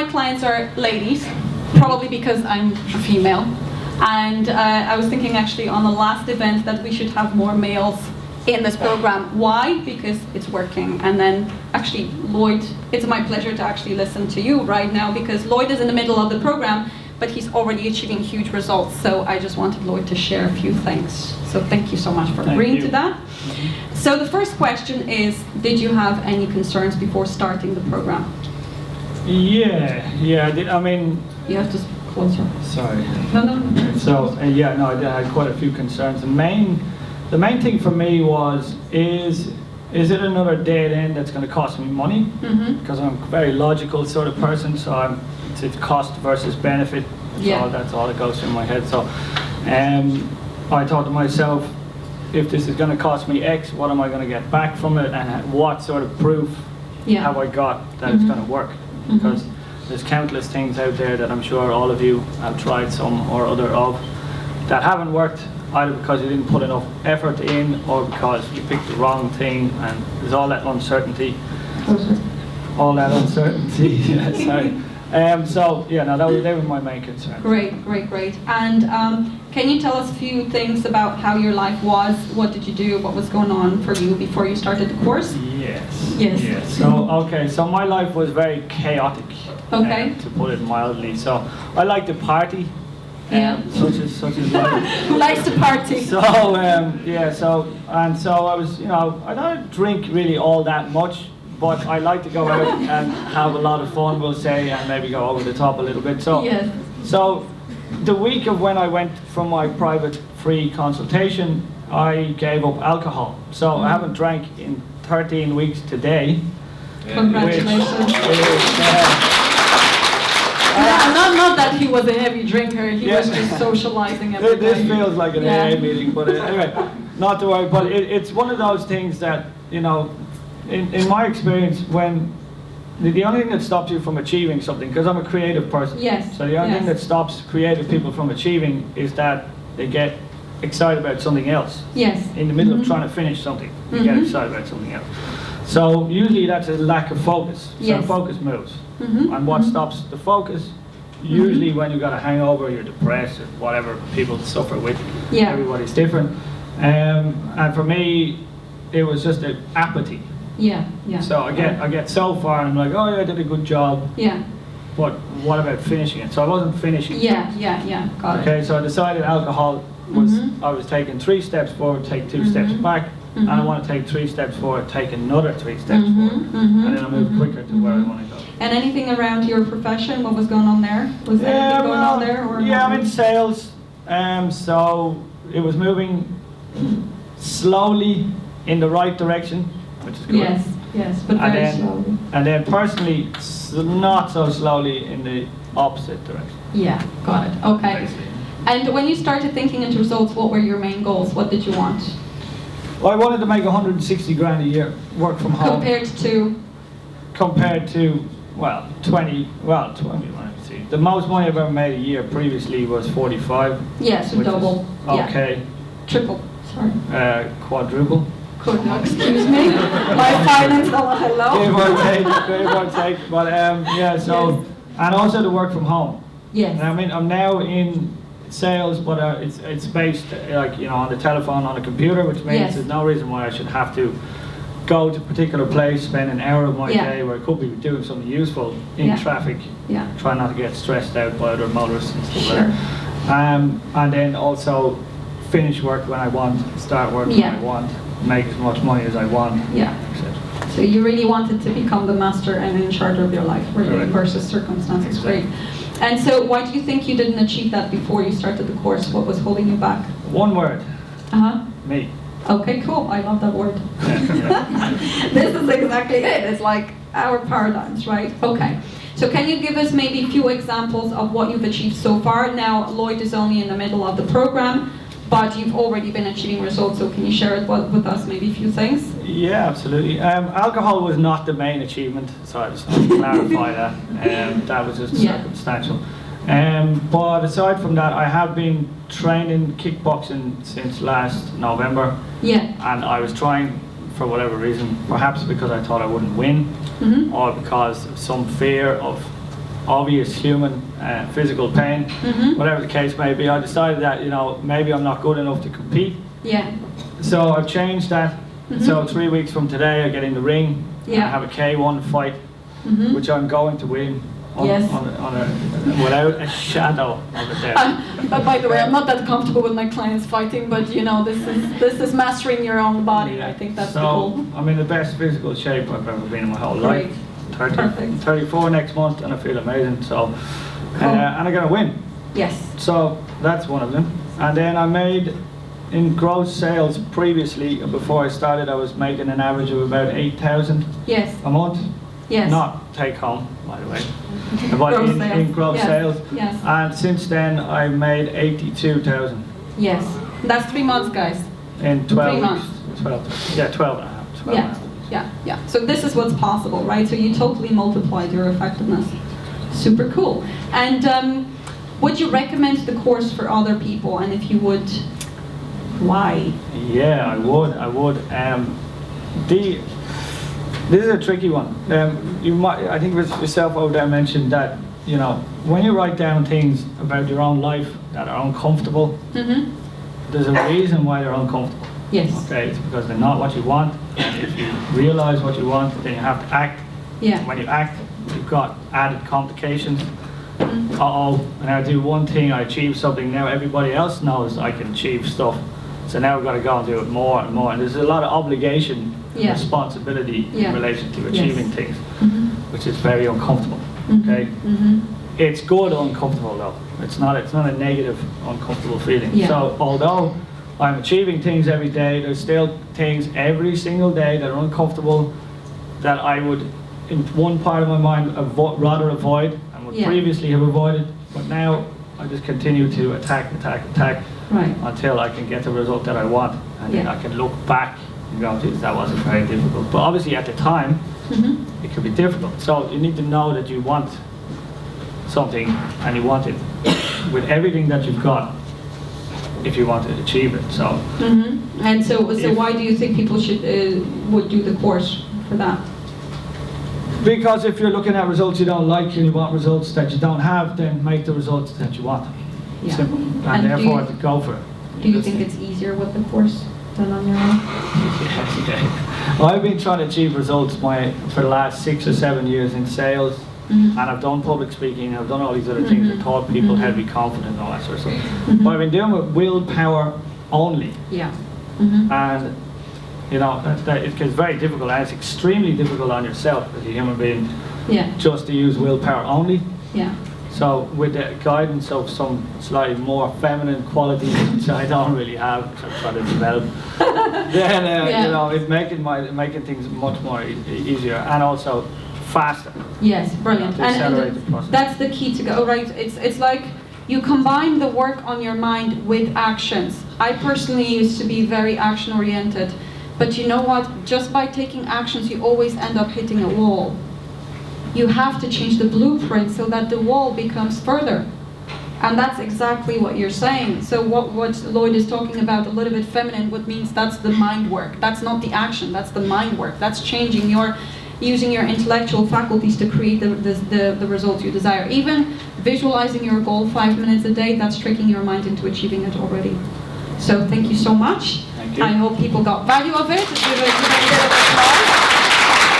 my clients are ladies, probably because I'm a female. And I was thinking actually on the last event that we should have more males in this program. Why? Because it's working. And then actually, Lloyd, it's my pleasure to actually listen to you right now, because Lloyd is in the middle of the program, but he's already achieving huge results. So I just wanted Lloyd to share a few things. So thank you so much for agreeing to that. So the first question is, did you have any concerns before starting the program? Yeah, I mean... You have to closer. Sorry. No. So, yeah, no, I had quite a few concerns. The main thing for me was, is it another dead end that's going to cost me money? Because I'm a very logical sort of person, so it's cost versus benefit. That's all that goes through my head. So I thought to myself, if this is going to cost me X, what am I going to get back from it, and what sort of proof have I got that it's going to work? Because there's countless things out there that I'm sure all of you have tried some or other of that haven't worked, either because you didn't put enough effort in or because you picked the wrong thing, and there's all that uncertainty. Sorry. So yeah, no, they were my main concerns. Great. And can you tell us a few things about how your life was? What did you do? What was going on for you before you started the course? Yes. So my life was very chaotic. To put it mildly. So I like to party. Such as life. Who likes to party? So I was, I don't drink really all that much, but I like to go out and have a lot of fun, we'll say, and maybe go over the top a little bit. So the week of when I went for my private free consultation, I gave up alcohol. So I haven't drank in 13 weeks today. Congratulations. Not that he was a heavy drinker, he was just socializing every day. This feels like an AA meeting, but anyway, not to worry. But it's one of those things that, in my experience, when the only thing that stops you from achieving something, because I'm a creative person, so the only thing that stops creative people from achieving is that they get excited about something else. In the middle of trying to finish something, you get excited about something else. So usually that's a lack of focus. So focus moves. And what stops the focus? Usually when you've got a hangover, you're depressed, or whatever people suffer with. Everybody's different. And for me, it was just an apathy. So I get so far and I'm like, oh yeah, I did a good job. But what about finishing it? So I wasn't finishing it. Got it. Okay, so I decided alcohol was, I was taking 3 steps forward, take 2 steps back. And I want to take 3 steps forward, take another 3 steps forward, and then I'll move quicker to where I want to go. And anything around your profession? What was going on there? Was anything going on there? Or I'm in sales, so it was moving slowly in the right direction, which is good. Yes, but very slowly. And then personally, not so slowly in the opposite direction. Got it. Okay. Basically. And when you started thinking into results, what were your main goals? What did you want? Well, I wanted to make 160 grand a year, work from home. Compared to, 20, let me see. The most money I've ever made a year previously was 45. So double. Okay. Triple, sorry. Quadruple. Excuse me. My finance, hello. Give or take. But and also to work from home. And I mean, I'm now in sales, but it's based on the telephone, on a computer, which means there's no reason why I should have to go to a particular place, spend an hour of my day where I could be doing something useful in traffic, try not to get stressed out by other motorists and stuff like that. And then also finish work when I want, start work when I want, make as much money as I want, etc. So you really wanted to become the master and in charge of your life, really, versus circumstances. Great. And so why do you think you didn't achieve that before you started the course? What was holding you back? One word. Me. Okay, cool. I love that word. This is exactly it. It's like our paradigms, right? Okay. So can you give us maybe a few examples of what you've achieved so far? Now, Lloyd is only in the middle of the program, but you've already been achieving results, so can you share it with us, maybe a few things? Yeah, absolutely. Alcohol was not the main achievement, so I just want to clarify that. That was just circumstantial. But aside from that, I have been training kickboxing since last November. And I was trying, for whatever reason, perhaps because I thought I wouldn't win, or because of some fear of obvious human physical pain, whatever the case may be. I decided that, you know, maybe I'm not good enough to compete. Yeah. So I've changed that. So 3 weeks from today I get in the ring and I have a K1 fight, which I'm going to win without a shadow of a doubt. But by the way, I'm not that comfortable with my clients fighting, but you know, this is mastering your own body. I think that's the goal. So I'm in the best physical shape I've ever been in my whole Great. life. Perfect. 34 next month and I feel amazing. So, and I'm going to win. Yes. So that's one of them. And then I made, in gross sales previously, before I started, I was making an average of about 8,000 a month. Yes. Not take home, by the way, but in gross sales. Yes. And since then I made 82,000. Yes. That's 3 months, guys. In 12 3 weeks. months. 12, yeah, 12 and a half. 12 and a half. Yeah. So this is what's possible, right? So you totally multiplied your effectiveness. Super cool. And would you recommend the course for other people? And if you would, why? Yeah, I would. This is a tricky one. You might, I think it was yourself over there mentioned that, you know, when you write down things about your own life that are uncomfortable, there's a reason why they're uncomfortable. Yes. Okay, it's because they're not what you want. And if you realize what you want, then you have to act. Yeah. When you act, you've got added complications. And I do one thing, I achieve something. Now everybody else knows I can achieve stuff. So now we've got to go and do it more and more. And there's a lot of obligation, responsibility in relation to achieving things, which is very uncomfortable. Okay. It's good uncomfortable though. It's not a negative uncomfortable feeling. So although I'm achieving things every day, there's still things every single day that are uncomfortable that I would, in one part of my mind, rather avoid and would previously have avoided. But now I just continue to attack until I can get the result that I want. And then I can look back and go, geez, that wasn't very difficult. But obviously at the time, it could be difficult. So you need to know that you want something and you want it with everything that you've got if you want to achieve it. So. And so why do you think people should would do the course for that? Because if you're looking at results you don't like and you want results that you don't have, then make the results that you want. Simple. And therefore go for it. Do you think it's easier with the course than on your own? Well, I've been trying to achieve results for the last 6 or 7 years in sales, and I've done public speaking, I've done all these other things, I've taught people how to be confident and all that sort of stuff. But I've been doing it with willpower only. And you know, it gets very difficult, and it's extremely difficult on yourself as a human being just to use willpower only. So with the guidance of some slightly more feminine qualities, which I don't really have, which I'm trying to develop, then you know, it's making things much more easier and also faster. Yes, brilliant. And the process. That's the key to go right. It's like you combine the work on your mind with actions. I personally used to be very action oriented, but you know what? Just by taking actions, you always end up hitting a wall. You have to change the blueprint so that the wall becomes further. And that's exactly what you're saying. So what Lloyd is talking about, a little bit feminine, what means that's the mind work. That's not the action, that's the mind work. That's changing using your intellectual faculties to create the results you desire. Even visualizing your goal 5 minutes a day, that's tricking your mind into achieving it already. So thank you so much. Thank you. I hope people got value of it. Give a bit of applause.